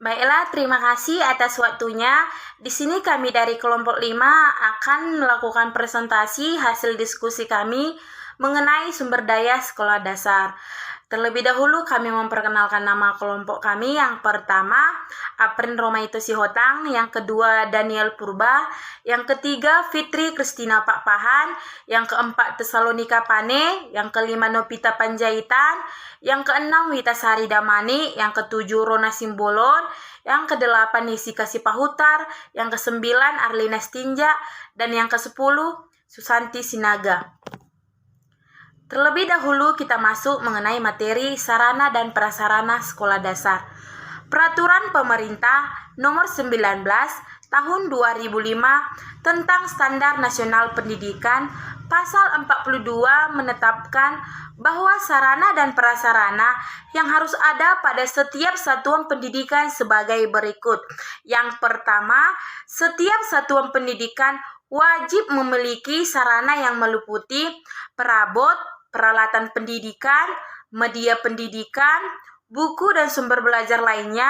Baiklah, terima kasih atas waktunya. Di sini kami dari kelompok 5 akan melakukan presentasi hasil diskusi kami mengenai sumber daya sekolah dasar. Terlebih dahulu kami memperkenalkan nama kelompok kami. Yang pertama, Aprin Romaito Sihotang. Yang kedua, Daniel Purba. Yang ketiga, Fitri Kristina Pakpahan. Yang keempat, Tesalonika Pane. Yang kelima, Nopita Panjaitan. Yang keenam, Witasari Damani. Yang ketujuh, Rona Simbolon. Yang kedelapan, Nisika Sipahutar. Yang kesembilan, Arlina Stinja. Dan yang kesepuluh, Susanti Sinaga. Terlebih dahulu kita masuk mengenai materi sarana dan prasarana sekolah dasar. Peraturan Pemerintah Nomor 19 Tahun 2005 tentang Standar Nasional Pendidikan Pasal 42 menetapkan bahwa sarana dan prasarana yang harus ada pada setiap satuan pendidikan sebagai berikut. Yang pertama, setiap satuan pendidikan wajib memiliki sarana yang meliputi perabot, peralatan pendidikan, media pendidikan, buku dan sumber belajar lainnya,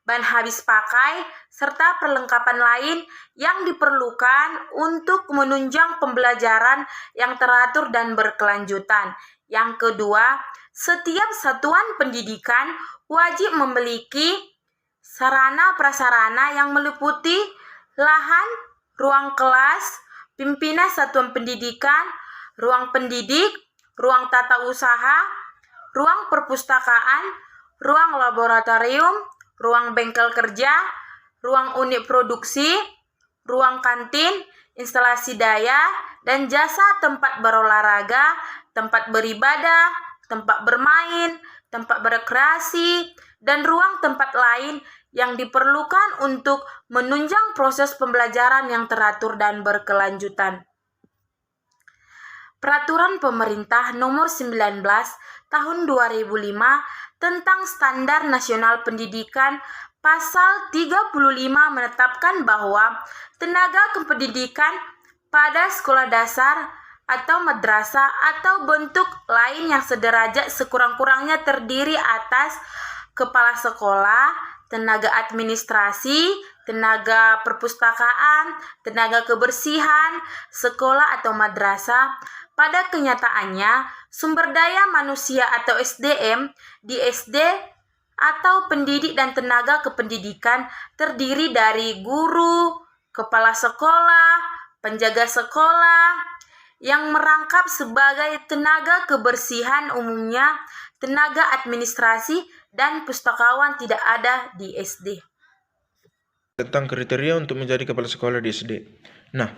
bahan habis pakai, serta perlengkapan lain yang diperlukan untuk menunjang pembelajaran yang teratur dan berkelanjutan. Yang kedua, setiap satuan pendidikan wajib memiliki sarana prasarana yang meliputi lahan, ruang kelas, pimpinan satuan pendidikan, ruang pendidik, ruang tata usaha, ruang perpustakaan, ruang laboratorium, ruang bengkel kerja, ruang unit produksi, ruang kantin, instalasi daya dan jasa tempat berolahraga, tempat beribadah, tempat bermain, tempat berekreasi, dan ruang tempat lain yang diperlukan untuk menunjang proses pembelajaran yang teratur dan berkelanjutan. Peraturan Pemerintah Nomor 19 Tahun 2005 tentang Standar Nasional Pendidikan Pasal 35 menetapkan bahwa tenaga kependidikan pada sekolah dasar atau madrasah atau bentuk lain yang sederajat sekurang-kurangnya terdiri atas kepala sekolah, tenaga administrasi, tenaga perpustakaan, tenaga kebersihan, sekolah atau madrasah. Pada kenyataannya, sumber daya manusia atau SDM di SD atau pendidik dan tenaga kependidikan terdiri dari guru, kepala sekolah, penjaga sekolah, yang merangkap sebagai tenaga kebersihan umumnya, tenaga administrasi, dan pustakawan tidak ada di SD. Tentang kriteria untuk menjadi kepala sekolah di SD. Nah,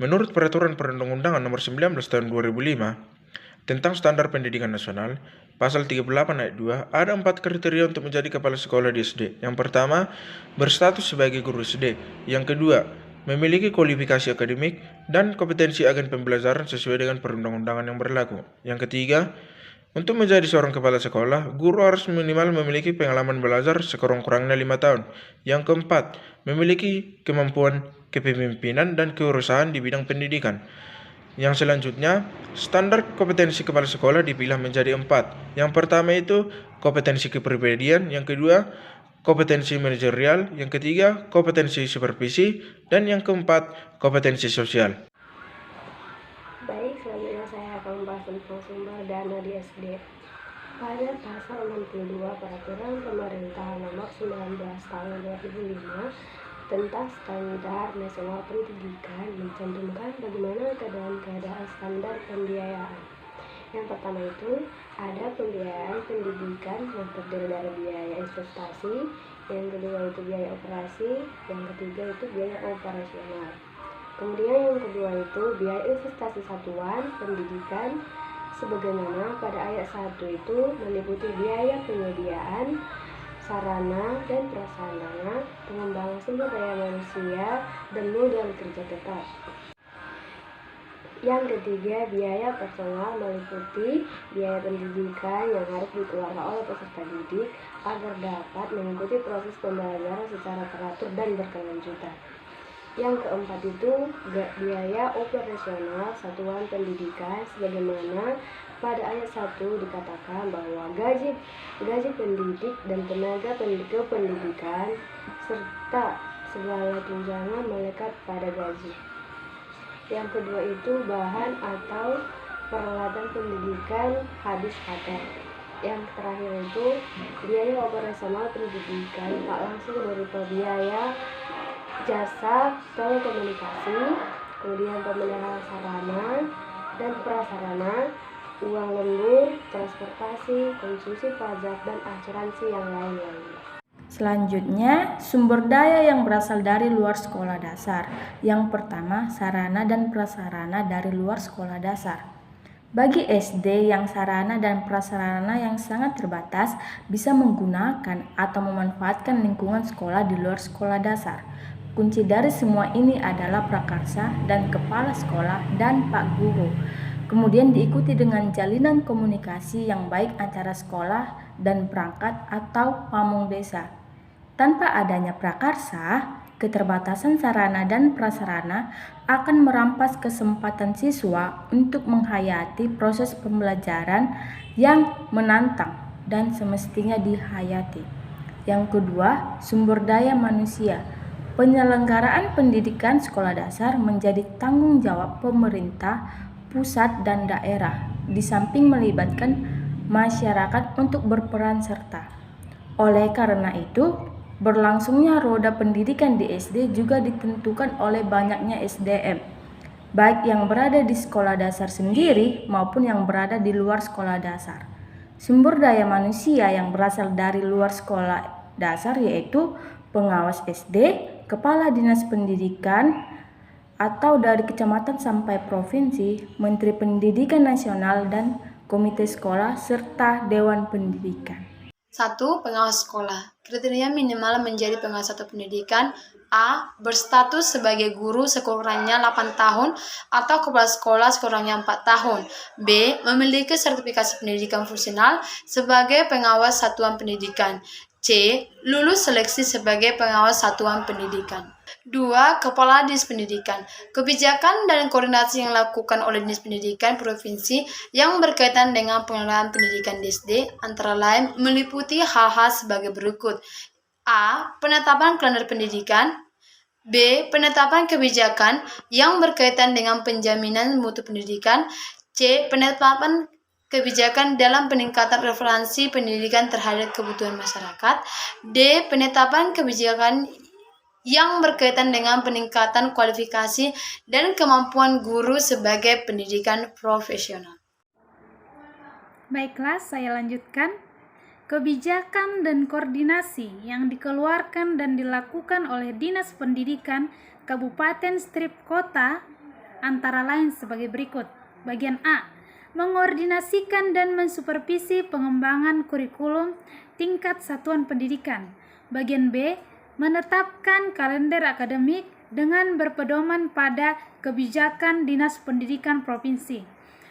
menurut Peraturan Perundang-undangan Nomor 19 Tahun 2005 tentang Standar Pendidikan Nasional, Pasal 38 ayat 2, ada 4 kriteria untuk menjadi kepala sekolah di SD. Yang pertama, berstatus sebagai guru SD. Yang kedua, memiliki kualifikasi akademik dan kompetensi agen pembelajaran sesuai dengan perundang-undangan yang berlaku. Yang ketiga, untuk menjadi seorang kepala sekolah, guru harus minimal memiliki pengalaman belajar sekurang-kurangnya 5 tahun. Yang keempat, memiliki kemampuan kepemimpinan dan kewirausahaan di bidang pendidikan. Yang selanjutnya, standar kompetensi kepala sekolah dipilah menjadi 4. Yang pertama itu kompetensi kepribadian, yang kedua kompetensi manajerial, yang ketiga kompetensi supervisi, dan yang keempat kompetensi sosial. Baik, selanjutnya saya akan membahas tentang sumber dana di SD. Pada pasal 62 Peraturan Pemerintah Nomor 19 Tahun 2005 tentang Standar Nasional Pendidikan mencantumkan bagaimana keadaan standar pembiayaan. Yang pertama itu ada pembiayaan pendidikan yang terdiri dari biaya investasi, yang kedua itu biaya operasi, yang ketiga itu biaya operasional. Kemudian yang kedua itu biaya investasi satuan pendidikan sebagaimana pada ayat 1 itu meliputi biaya penyediaan sarana dan prasarana, pengembangan sumber daya manusia, dan modal kerja tetap. Yang ketiga, biaya personal meliputi biaya pendidikan yang harus dikeluarkan oleh peserta didik agar dapat mengikuti proses pembelajaran secara teratur dan berkelanjutan. Yang keempat itu biaya operasional satuan pendidikan sebagaimana Pada ayat 1 dikatakan bahwa gaji pendidik dan tenaga kependidikan serta segala tunjangan melekat pada gaji. Yang kedua itu bahan atau peralatan pendidikan habis pakai. Yang terakhir itu biaya operasional pendidikan tak langsung berupa biaya jasa telekomunikasi, kemudian pemeliharaan sarana dan prasarana, uang lembur, transportasi, konsumsi pajak, dan asuransi yang lain-lain. Selanjutnya, sumber daya yang berasal dari luar sekolah dasar. Yang pertama, sarana dan prasarana dari luar sekolah dasar. Bagi SD yang sarana dan prasarana yang sangat terbatas, bisa menggunakan atau memanfaatkan lingkungan sekolah di luar sekolah dasar. Kunci dari semua ini adalah prakarsa dan kepala sekolah dan Pak Guru. Kemudian diikuti dengan jalinan komunikasi yang baik antara sekolah dan perangkat atau pamong desa. Tanpa adanya prakarsa, keterbatasan sarana dan prasarana akan merampas kesempatan siswa untuk menghayati proses pembelajaran yang menantang dan semestinya dihayati. Yang kedua, sumber daya manusia. Penyelenggaraan pendidikan sekolah dasar menjadi tanggung jawab pemerintah pusat dan daerah, di samping melibatkan masyarakat untuk berperan serta. Oleh karena itu, berlangsungnya roda pendidikan di SD juga ditentukan oleh banyaknya SDM, baik yang berada di sekolah dasar sendiri maupun yang berada di luar sekolah dasar. Sumber daya manusia yang berasal dari luar sekolah dasar yaitu pengawas SD, kepala dinas pendidikan, atau dari kecamatan sampai provinsi, Menteri Pendidikan Nasional dan Komite Sekolah serta Dewan Pendidikan. 1. Pengawas sekolah. Kriteria minimal menjadi pengawas satu pendidikan: A. Berstatus sebagai guru sekurangnya 8 tahun atau kepala sekolah sekurangnya 4 tahun. B. Memiliki sertifikasi pendidikan fungsional sebagai pengawas satuan pendidikan. C. Lulus seleksi sebagai pengawas satuan pendidikan. 2. Kepala Dinas Pendidikan. Kebijakan dan koordinasi yang dilakukan oleh Dinas Pendidikan Provinsi yang berkaitan dengan pengelolaan pendidikan di SD antara lain meliputi hal-hal sebagai berikut. A. Penetapan kalender pendidikan. B. Penetapan kebijakan yang berkaitan dengan penjaminan mutu pendidikan. C. Penetapan kebijakan dalam peningkatan referensi pendidikan terhadap kebutuhan masyarakat. D. Penetapan kebijakan yang berkaitan dengan peningkatan kualifikasi dan kemampuan guru sebagai pendidikan profesional. Baiklah, saya lanjutkan. Kebijakan dan koordinasi yang dikeluarkan dan dilakukan oleh Dinas Pendidikan Kabupaten Strip Kota antara lain sebagai berikut. Bagian A. Mengordinasikan dan mensupervisi pengembangan kurikulum tingkat satuan pendidikan. Bagian B. Menetapkan kalender akademik dengan berpedoman pada kebijakan Dinas Pendidikan Provinsi.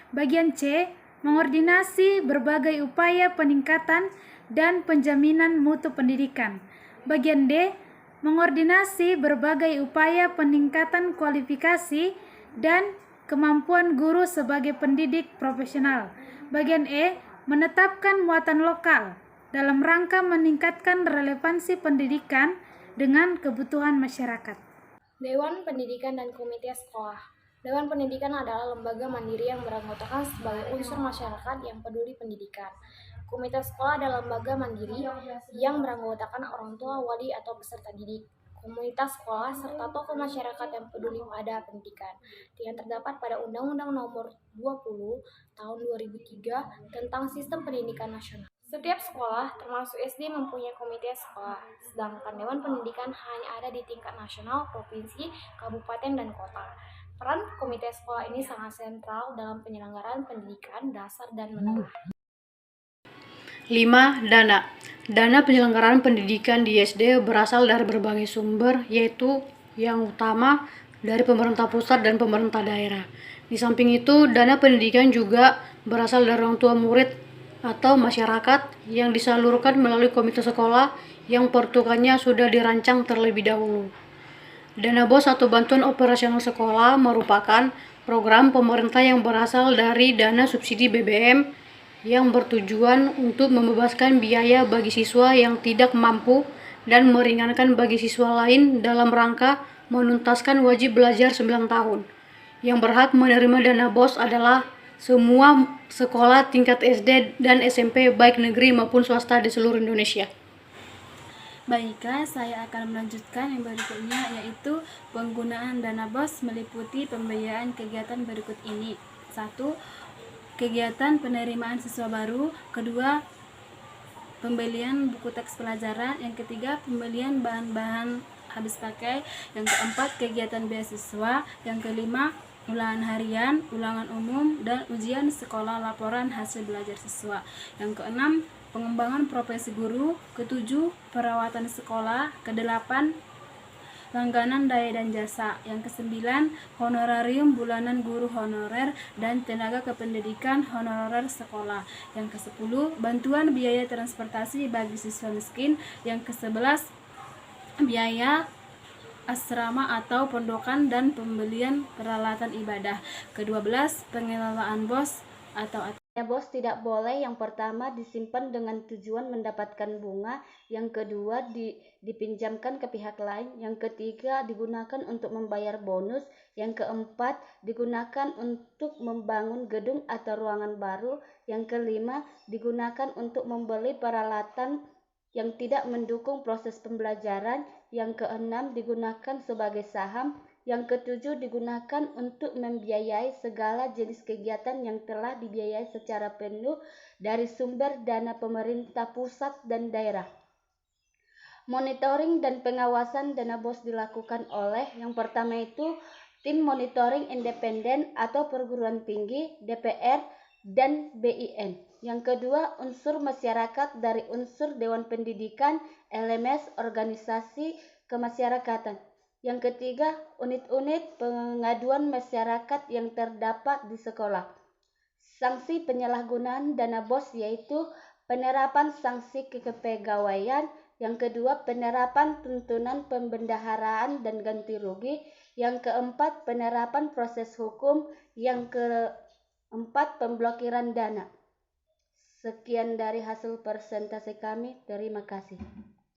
Bagian C. Mengordinasi berbagai upaya peningkatan dan penjaminan mutu pendidikan. Bagian D. Mengordinasi berbagai upaya peningkatan kualifikasi dan kemampuan guru sebagai pendidik profesional. Bagian E. Menetapkan muatan lokal dalam rangka meningkatkan relevansi pendidikan dengan kebutuhan masyarakat. Dewan Pendidikan dan Komite Sekolah. Dewan Pendidikan adalah lembaga mandiri yang beranggotakan sebagai unsur masyarakat yang peduli pendidikan. Komite Sekolah adalah lembaga mandiri yang beranggotakan orang tua, wali, atau peserta didik, komunitas sekolah, serta tokoh masyarakat yang peduli pada pendidikan, yang terdapat pada Undang-Undang Nomor 20 Tahun 2003 tentang Sistem Pendidikan Nasional. Setiap sekolah, termasuk SD, mempunyai komite sekolah, sedangkan Dewan Pendidikan hanya ada di tingkat nasional, provinsi, kabupaten, dan kota. Peran komite sekolah ini sangat sentral dalam penyelenggaraan pendidikan dasar dan menengah. 5. Dana penyelenggaraan pendidikan di SD berasal dari berbagai sumber, yaitu yang utama dari pemerintah pusat dan pemerintah daerah. Di samping itu, dana pendidikan juga berasal dari orang tua murid atau masyarakat yang disalurkan melalui komite sekolah yang peruntukannya sudah dirancang terlebih dahulu. Dana BOS atau bantuan operasional sekolah merupakan program pemerintah yang berasal dari dana subsidi BBM yang bertujuan untuk membebaskan biaya bagi siswa yang tidak mampu dan meringankan bagi siswa lain dalam rangka menuntaskan wajib belajar 9 tahun. Yang berhak menerima dana BOS adalah semua sekolah tingkat SD dan SMP baik negeri maupun swasta di seluruh Indonesia. Baiklah, saya akan melanjutkan yang berikutnya, yaitu penggunaan dana BOS meliputi pembiayaan kegiatan berikut ini. 1. Kegiatan penerimaan siswa baru. 2. Pembelian buku teks pelajaran. Yang ketiga, pembelian bahan-bahan habis pakai. Yang keempat, kegiatan beasiswa. Yang kelima, ulangan harian, ulangan umum, dan ujian sekolah laporan hasil belajar siswa. Yang keenam, pengembangan profesi guru. Ketujuh, perawatan sekolah. Kedelapan, langganan daya dan jasa. Yang kesembilan, honorarium bulanan guru honorer dan tenaga kependidikan honorer sekolah. Yang kesepuluh, bantuan biaya transportasi bagi siswa miskin. Yang kesebelas, biaya asrama atau pondokan dan pembelian peralatan ibadah. Kedua-belas, pengelolaan BOS atau BOS tidak boleh yang pertama disimpan dengan tujuan mendapatkan bunga, yang kedua dipinjamkan ke pihak lain, yang ketiga digunakan untuk membayar bonus, yang keempat digunakan untuk membangun gedung atau ruangan baru, yang kelima digunakan untuk membeli peralatan yang tidak mendukung proses pembelajaran, yang keenam digunakan sebagai saham, yang ketujuh digunakan untuk membiayai segala jenis kegiatan yang telah dibiayai secara penuh dari sumber dana pemerintah pusat dan daerah. Monitoring dan pengawasan dana BOS dilakukan oleh yang pertama itu tim monitoring independen atau perguruan tinggi, DPR, dan BIN. Yang kedua, unsur masyarakat dari unsur Dewan Pendidikan, LMS, organisasi kemasyarakatan. Yang ketiga, unit-unit pengaduan masyarakat yang terdapat di sekolah. Sanksi penyalahgunaan dana BOS yaitu penerapan sanksi kepegawaian. Yang kedua, penerapan tuntunan pembendaharaan dan ganti rugi. Yang keempat, penerapan proses hukum. Yang keempat, pemblokiran dana. Sekian dari hasil presentasi kami. Terima kasih.